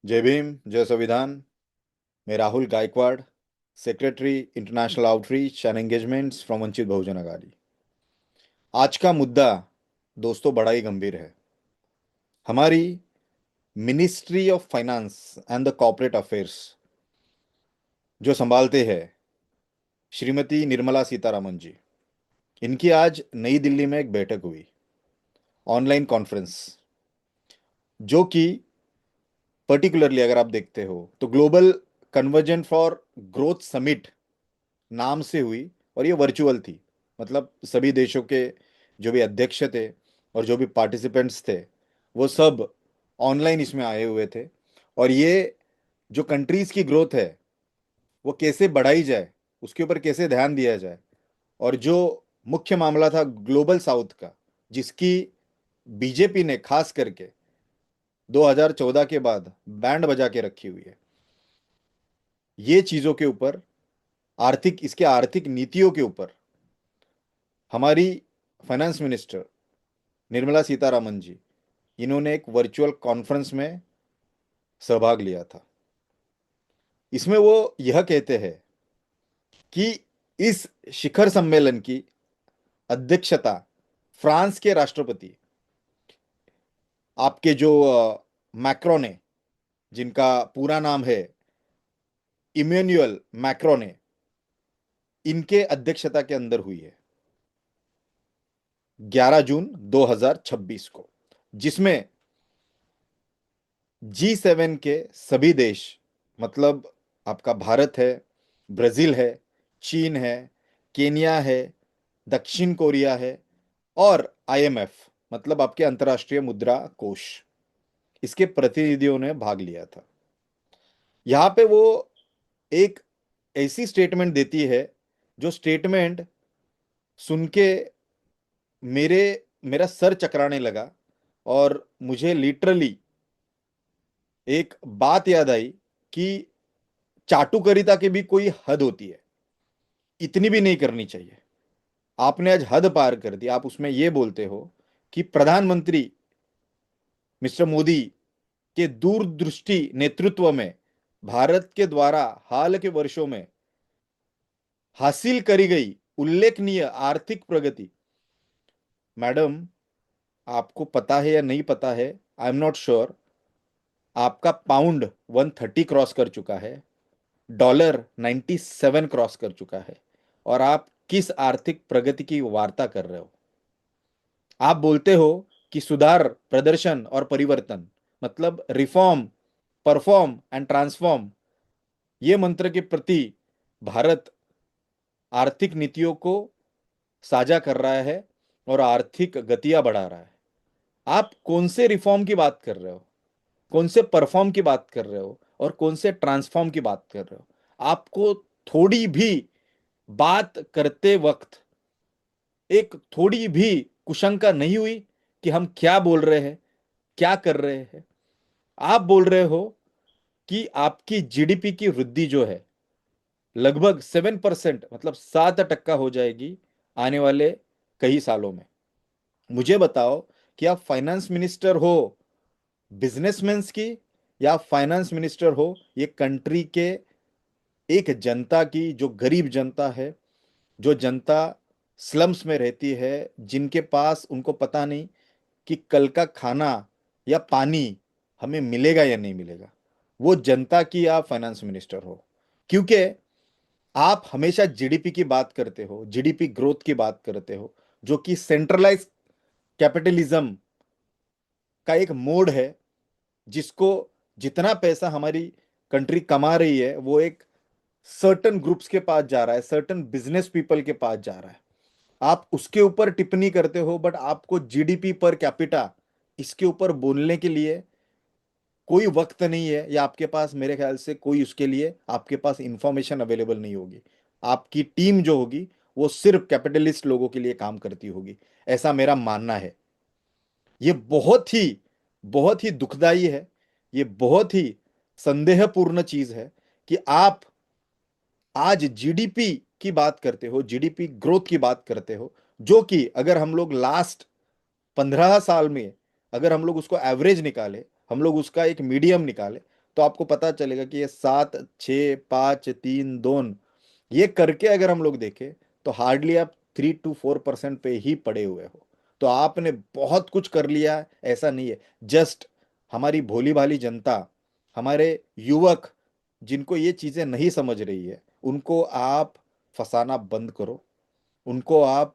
जय भीम, जय संविधान। मैं Rahul Gaikwad, secretary international outreach and engagements from Vanchit Bahujan Aghadi. आज का मुद्दा दोस्तों बड़ा ही गंभीर है। हमारी ministry of finance and the corporate affairs जो संभालते हैं श्रीमती निर्मला सीतारामन जी, इनकी आज नई दिल्ली में एक बैठक हुई, ऑनलाइन कॉन्फ्रेंस, जो कि पर्टिकुलरली अगर आप देखते हो तो global convergent for growth summit नाम से हुई, और ये वर्चुअल थी। मतलब सभी देशों के जो भी अध्यक्ष थे और जो भी पार्टिसिपेंट्स थे वो सब ऑनलाइन इसमें आए हुए थे। और ये जो कंट्रीज की ग्रोथ है वो कैसे बढ़ाई जाए, उसके ऊपर कैसे ध्यान दिया जाए, और जो मुख्य मामला था ग्लोबल साउथ का, जिसकी बीजेपी ने खास करके 2014 के बाद बैंड बजा के रखी हुई है, ये चीजों के ऊपर, आर्थिक इसके आर्थिक नीतियों के ऊपर हमारी फाइनेंस मिनिस्टर निर्मला सीतारामन जी, इन्होंने एक वर्चुअल कॉन्फ्रेंस में सहभाग लिया था। इसमें वो यह कहते हैं कि इस शिखर सम्मेलन की अध्यक्षता फ्रांस के राष्ट्रपति, आपके जो मैक्रो ने, जिनका पूरा नाम है इमेन्युअल मैक्रो ने, इनके अध्यक्षता के अंदर हुई है 11 जून 2026 को, जिसमें G7 के सभी देश, मतलब आपका भारत है, ब्राजील है, चीन है, केन्या है, दक्षिण कोरिया है, और IMF, मतलब आपके अंतर्राष्ट्रीय मुद्रा कोष, इसके प्रतिनिधियों ने भाग लिया था। यहां पे वो एक ऐसी स्टेटमेंट देती है जो स्टेटमेंट सुन के मेरे मेरा सर चकराने लगा, और मुझे लिटरली एक बात याद आई कि चाटुकरिता की भी कोई हद होती है, इतनी भी नहीं करनी चाहिए। आपने आज हद पार कर दी। आप उसमें यह बोलते हो कि प्रधानमंत्री मिस्टर मोदी के दूरदृष्टि नेतृत्व में भारत के द्वारा हाल के वर्षों में हासिल करी गई उल्लेखनीय आर्थिक प्रगति। मैडम, आपको पता है या नहीं पता है, आई एम नॉट श्योर, आपका पाउंड 130 क्रॉस कर चुका है, डॉलर 97 क्रॉस कर चुका है, और आप किस आर्थिक प्रगति की वार्ता कर रहे हो? आप बोलते हो कि सुधार, प्रदर्शन और परिवर्तन, मतलब रिफॉर्म, परफॉर्म एंड ट्रांसफॉर्म, ये मंत्र के प्रति भारत आर्थिक नीतियों को साझा कर रहा है और आर्थिक गतियां बढ़ा रहा है। आप कौन से रिफॉर्म की बात कर रहे हो, कौन से परफॉर्म की बात कर रहे हो, और कौन से ट्रांसफॉर्म की बात कर रहे हो? आपको थोड़ी भी बात करते वक्त एक थोड़ी भी कुशंका नहीं हुई कि हम क्या बोल रहे हैं, क्या कर रहे हैं? आप बोल रहे हो कि आपकी जीडीपी की वृद्धि जो है लगभग 7%, मतलब 7% हो जाएगी आने वाले कई सालों में। मुझे बताओ कि आप फाइनेंस मिनिस्टर हो बिजनेसमैन की, या फाइनेंस मिनिस्टर हो ये कंट्री के एक जनता की, जो गरीब जनता है, जो जनता स्लम्स में रहती है, जिनके पास उनको पता नहीं कि कल का खाना या पानी हमें मिलेगा या नहीं मिलेगा, वो जनता की आप फाइनेंस मिनिस्टर हो। क्योंकि आप हमेशा जीडीपी की बात करते हो, जीडीपी ग्रोथ की बात करते हो, जो कि सेंट्रलाइज कैपिटलिज्म का एक मोड है, जिसको जितना पैसा हमारी कंट्री कमा रही है वो एक सर्टन ग्रुप्स के पास जा रहा है, सर्टन बिजनेस पीपल के पास जा रहा है। आप उसके ऊपर टिप्पणी करते हो, बट आपको जीडीपी पर कैपिटा इसके ऊपर बोलने के लिए कोई वक्त नहीं है, या आपके पास मेरे ख्याल से कोई उसके लिए आपके पास इंफॉर्मेशन अवेलेबल नहीं होगी। आपकी टीम जो होगी वो सिर्फ कैपिटलिस्ट लोगों के लिए काम करती होगी, ऐसा मेरा मानना है। ये बहुत ही दुखदाई है, ये बहुत ही संदेहपूर्ण चीज है कि आप आज जीडीपी की बात करते हो, जीडीपी ग्रोथ की बात करते हो, जो कि अगर हम लोग लास्ट 15 साल में, अगर हम लोग उसको एवरेज निकाले, हम लोग उसका एक मीडियम निकाले, तो आपको पता चलेगा कि ये 7, 6, 5, 3, 2 ये करके अगर हम लोग देखें तो हार्डली आप 3 to 4% पे ही पड़े हुए हो। तो आपने बहुत कुछ कर लिया है, ऐसा नहीं है। जस्ट हमारी भोली भाली जनता, हमारे युवक जिनको ये चीजें नहीं समझ रही है, उनको आप फंसाना बंद करो, उनको आप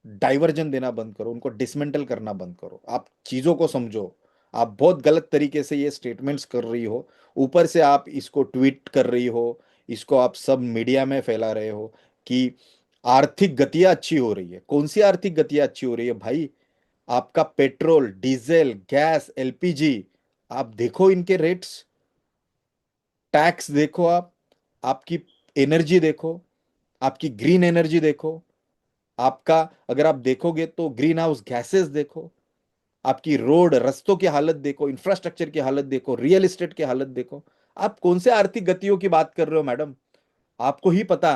डाइवर्जन देना बंद करो, उनको डिसमेंटल करना बंद करो, आप चीजों को समझो। आप बहुत गलत तरीके से ये स्टेटमेंट्स कर रही हो, ऊपर से आप इसको ट्वीट कर रही हो, इसको आप सब मीडिया में फैला रहे हो कि आर्थिक गतियां अच्छी हो रही है। कौन सी आर्थिक गतियां अच्छी हो रही है भाई? आपका पेट्रोल, डीजल, गैस, एलपीजी, आप देखो इनके रेट्स, टैक्स देखो, आप आपकी एनर्जी देखो, आपकी ग्रीन एनर्जी देखो, आपका अगर आप देखोगे तो ग्रीन हाउस गैसेस देखो, आपकी रोड रस्तों की हालत देखो, इंफ्रास्ट्रक्चर की हालत देखो, रियल एस्टेट की हालत देखो। आप कौन से आर्थिक गतियों की बात कर रहे हो मैडम? आपको ही पता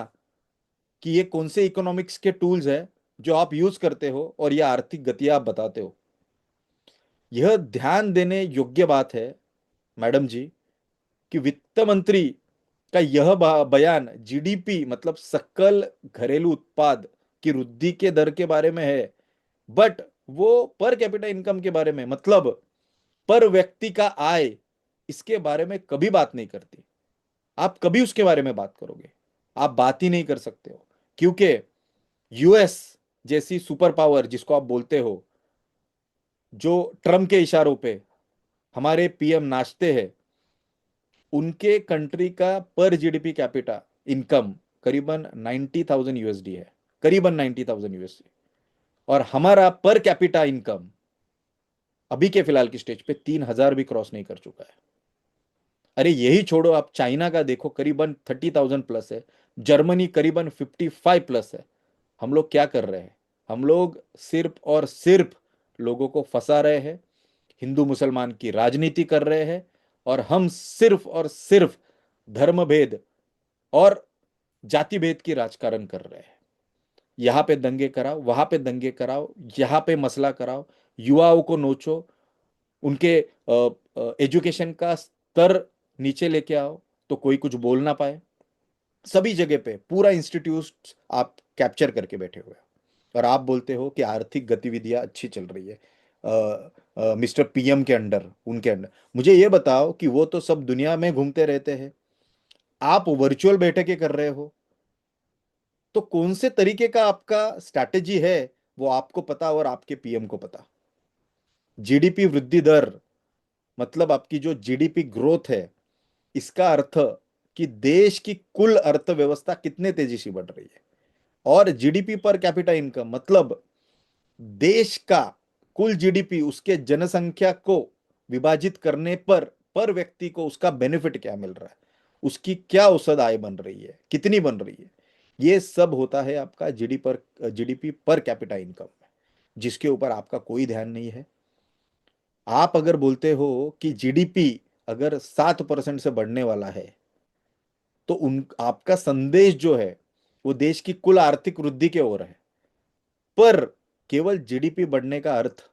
कि ये कौन से इकोनॉमिक्स के टूल्स है जो आप यूज करते हो और ये आर्थिक गतियां आप बताते हो। यह ध्यान देने योग्य बात है मैडम जी कि वित्त मंत्री का यह बयान जीडीपी मतलब सकल घरेलू उत्पाद की वृद्धि के दर के बारे में है, बट वो पर कैपिटा इनकम के बारे में, मतलब पर व्यक्ति का आय, इसके बारे में कभी बात नहीं करती। आप कभी उसके बारे में बात करोगे? आप बात ही नहीं कर सकते हो, क्योंकि यूएस जैसी सुपर पावर जिसको आप बोलते हो, जो ट्रम्प के इशारों पे हमारे पीएम नाचते हैं, उनके कंट्री का पर जीडीपी कैपिटा इनकम करीबन 90,000 यूएसडी है, करीबन 90,000 यूएसडी। और हमारा पर कैपिटा इनकम अभी के फिलहाल की स्टेज पे 3,000 भी क्रॉस नहीं कर चुका है। अरे यही छोड़ो, आप चाइना का देखो, करीबन 30,000 प्लस है, जर्मनी करीबन 55 प्लस है। हम लोग क्या कर रहे हैं? हम लोग सिर्फ और सिर्फ लोगों को फंसा रहे हैं, हिंदू मुसलमान की राजनीति कर रहे हैं, और हम सिर्फ और सिर्फ धर्म भेद और जाति भेद की राजकारण कर रहे हैं। यहाँ पे दंगे कराओ, वहां पे दंगे कराओ, यहाँ पे मसला कराओ, युवाओं को नोचो, उनके एजुकेशन का स्तर नीचे लेके आओ तो कोई कुछ बोल ना पाए। सभी जगह पे पूरा इंस्टीट्यूट आप कैप्चर करके बैठे हुए हो और आप बोलते हो कि आर्थिक गतिविधियां अच्छी चल रही है मिस्टर पीएम के अंडर, उनके अंडर। मुझे ये बताओ कि वो तो सब दुनिया में घूमते रहते हैं, आप वर्चुअल बैठकें कर रहे हो, तो कौन से तरीके का आपका स्ट्रैटेजी है वो आपको पता और आपके पीएम को पता। जीडीपी वृद्धि दर मतलब आपकी जो जीडीपी ग्रोथ है, इसका अर्थ कि देश की कुल अर्थव्यवस्था कितने तेजी से बढ़ रही है। और जीडीपी पर कैपिटा इनकम मतलब देश का कुल जीडीपी उसके जनसंख्या को विभाजित करने पर व्यक्ति को उसका बेनिफिट क्या मिल रहा है, उसकी क्या औसत आय बन रही है, कितनी बन रही है, ये सब होता है आपका जीडीपी पर कैपिटा इनकम में, जिसके ऊपर आपका कोई ध्यान नहीं है। आप अगर बोलते हो कि जीडीपी अगर 7% से बढ़ने वाला है, तो उन आपका संदेश जो है वो देश की कुल आर्थिक वृद्धि की ओर है। पर केवल जीडीपी बढ़ने का अर्थ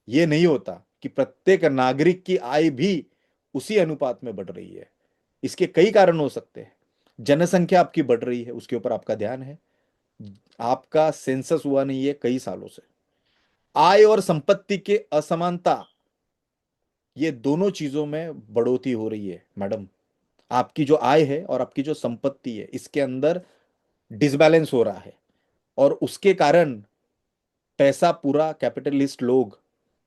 ये नहीं होता कि प्रत्येक नागरिक की आय भी उसी अनुपात में बढ़ रही है। इसके कई कारण हो सकते हैं। जनसंख्या आपकी बढ़ रही है, उसके ऊपर आपका ध्यान है, आपका सेंसस हुआ नहीं है कई सालों से। आय और संपत्ति के असमानता, ये दोनों चीजों में बढ़ोतरी हो रही है मैडम। आपकी जो आय है और आपकी जो संपत्ति है, इसके अंदर डिसबैलेंस हो रहा है, और उसके कारण पैसा पूरा कैपिटलिस्ट लोग,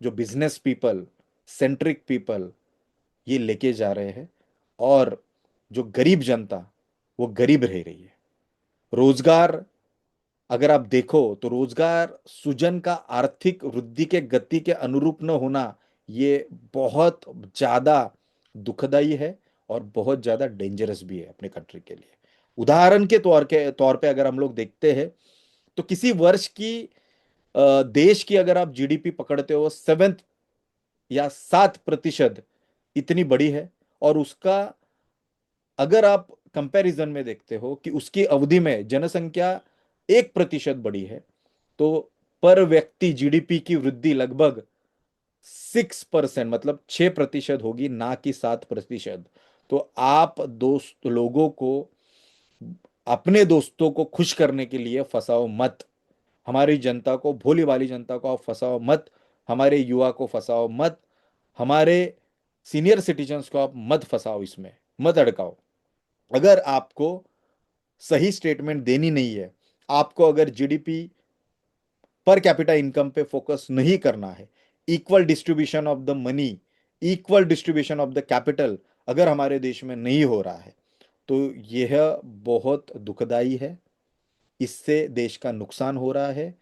जो बिजनेस पीपल, सेंट्रिक पीपल, ये लेके जा रहे हैं, और जो गरीब जनता वो गरीब रह रही है। रोजगार अगर आप देखो तो रोजगार सृजन का आर्थिक वृद्धि के गति के अनुरूप न होना, ये बहुत ज्यादा दुखदाई है और बहुत ज्यादा डेंजरस भी है अपने कंट्री के लिए। उदाहरण के तौर पे अगर हम लोग देखते हैं तो किसी वर्ष की देश की अगर आप जीडीपी पकड़ते हो 7 या 7% इतनी बड़ी है, और उसका अगर आप कंपैरिजन में देखते हो कि उसकी अवधि में जनसंख्या 1% बढ़ी है, तो पर व्यक्ति जीडीपी की वृद्धि लगभग 6%, मतलब 6% होगी, ना कि 7%। तो आप दोस्त लोगों को, अपने दोस्तों को खुश करने के लिए फंसाओ मत। हमारी जनता को, भोली भाली जनता को आप फंसाओ मत। हमारे युवा को फंसाओ मत। हमारे सीनियर सिटीजन्स को आप मत फंसाओ, इसमें मत अड़काओ। अगर आपको सही स्टेटमेंट देनी नहीं है, आपको अगर जीडीपी पर कैपिटा इनकम पे फोकस नहीं करना है, equal distribution of the money, equal distribution of the capital अगर हमारे देश में नहीं हो रहा है, तो यह बहुत दुखदाई है। इससे देश का नुकसान हो रहा है।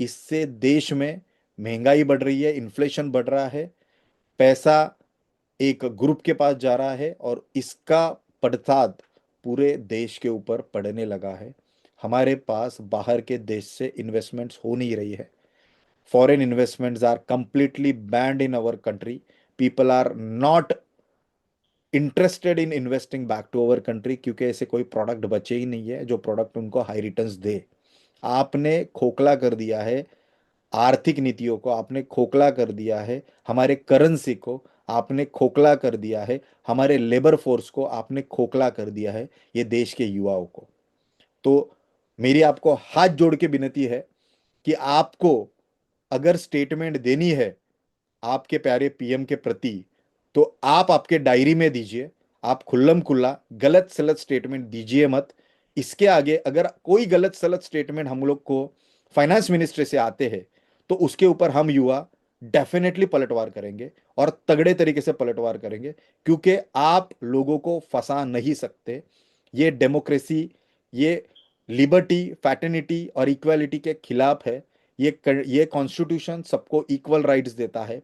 इससे देश में महंगाई बढ़ रही है, इन्फ्लेशन बढ़ रहा है, पैसा एक ग्रुप के पास जा रहा है और इसका पड़ताल पूरे देश के ऊपर पड़ने लगा है। हमारे पास बाहर के देश से इन्वेस्टमेंट्स हो नहीं रही है। Foreign investments are completely banned in our country. People are not interested in investing back to our country, क्योंकि ऐसे कोई प्रोडक्ट बचे ही नहीं है जो प्रोडक्ट उनको हाई रिटर्न्स दे। आपने खोखला कर दिया है आर्थिक नीतियों को, आपने खोखला कर दिया है हमारे करेंसी को, आपने खोखला कर दिया है हमारे लेबर फोर्स को, आपने खोखला कर दिया है ये देश के युवाओं को। तो मेरी आपको हाथ जोड़ के विनती है कि आपको अगर स्टेटमेंट देनी है आपके प्यारे पीएम के प्रति, तो आप आपके डायरी में दीजिए। आप खुल्लम खुल्ला गलत सलत स्टेटमेंट दीजिए मत। इसके आगे अगर कोई गलत सलत स्टेटमेंट हम लोग को फाइनेंस मिनिस्ट्री से आते हैं, तो उसके ऊपर हम युवा डेफिनेटली पलटवार करेंगे, और तगड़े तरीके से पलटवार करेंगे, क्योंकि आप लोगों को फंसा नहीं सकते। ये डेमोक्रेसी, ये लिबर्टी, फैटर्निटी और इक्वालिटी के खिलाफ है। ये कॉन्स्टिट्यूशन सबको इक्वल राइट्स देता है।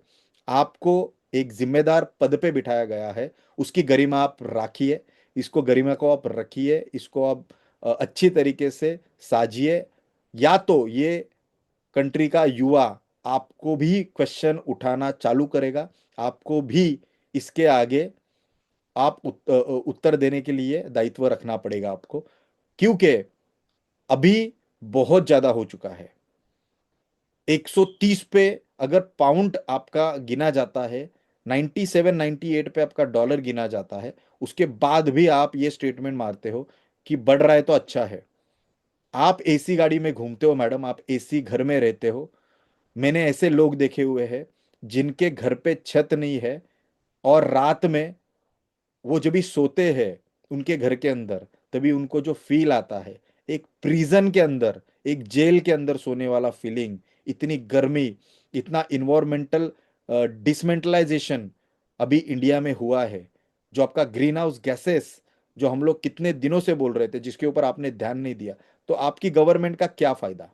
आपको एक जिम्मेदार पद पे बिठाया गया है, उसकी गरिमा आप राखिए। इसको गरिमा को आप रखिए, इसको आप अच्छी तरीके से साजिए। या तो ये कंट्री का युवा आपको भी क्वेश्चन उठाना चालू करेगा, आपको भी इसके आगे आप उत्तर देने के लिए दायित्व रखना पड़ेगा आपको, क्योंकि अभी बहुत ज्यादा हो चुका है। 130 पे अगर पाउंड आपका गिना जाता है, 97 98 पे आपका डॉलर गिना जाता है, उसके बाद भी आप ये स्टेटमेंट मारते हो कि बढ़ रहा है तो अच्छा है। आप एसी गाड़ी में घूमते हो मैडम, आप एसी घर में रहते हो। मैंने ऐसे लोग देखे हुए हैं जिनके घर पे छत नहीं है, और रात में वो जब भी सोते हैं उनके घर के अंदर, तभी उनको जो फील आता है, एक प्रिजन के अंदर, एक जेल के अंदर सोने वाला फीलिंग, इतनी गर्मी, इतना इन्वायरमेंटल डिसमेंटलाइजेशन अभी इंडिया में हुआ है। जो आपका ग्रीन हाउस गैसेस, जो हम लोग कितने दिनों से बोल रहे थे, जिसके ऊपर आपने ध्यान नहीं दिया, तो आपकी गवर्नमेंट का क्या फायदा?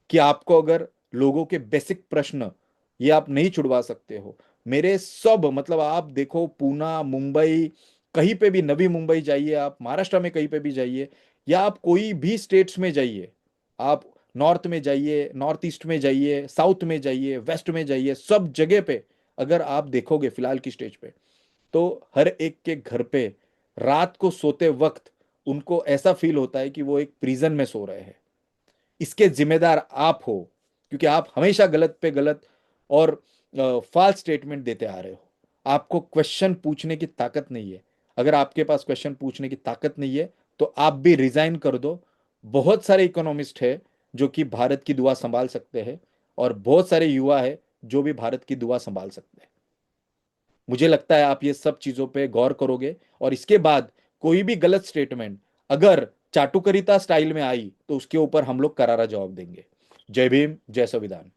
कि आपको अगर लोगों के बेसिक प्रश्न ये आप नहीं छुड़वा सकते हो। मेरे सब, मतलब आप देखो पूना, मुंबई, कहीं पे भी, नवी मुंबई जाइए आप, महाराष्ट्र में कहीं पे भी जाइए, या आप कोई भी स्टेट्स में जाइए, आप नॉर्थ में जाइए, नॉर्थ ईस्ट में जाइए, साउथ में जाइए, वेस्ट में जाइए, सब जगह पे अगर आप देखोगे फिलहाल की स्टेज पे, तो हर एक के घर पे रात को सोते वक्त उनको ऐसा फील होता है कि वो एक प्रिजन में सो रहे हैं। इसके जिम्मेदार आप हो, क्योंकि आप हमेशा गलत पे गलत और फॉल्स स्टेटमेंट देते आ रहे हो। आपको क्वेश्चन पूछने की ताकत नहीं है। अगर आपके पास क्वेश्चन पूछने की ताकत नहीं है, तो आप भी रिजाइन कर दो। बहुत सारे इकोनॉमिस्ट है जो कि भारत की दुआ संभाल सकते हैं, और बहुत सारे युवा है जो भी भारत की दुआ संभाल सकते हैं। मुझे लगता है आप ये सब चीजों पे गौर करोगे, और इसके बाद कोई भी गलत स्टेटमेंट अगर चाटुकरिता स्टाइल में आई, तो उसके ऊपर हम लोग करारा जवाब देंगे। जय भीम, जय संविधान।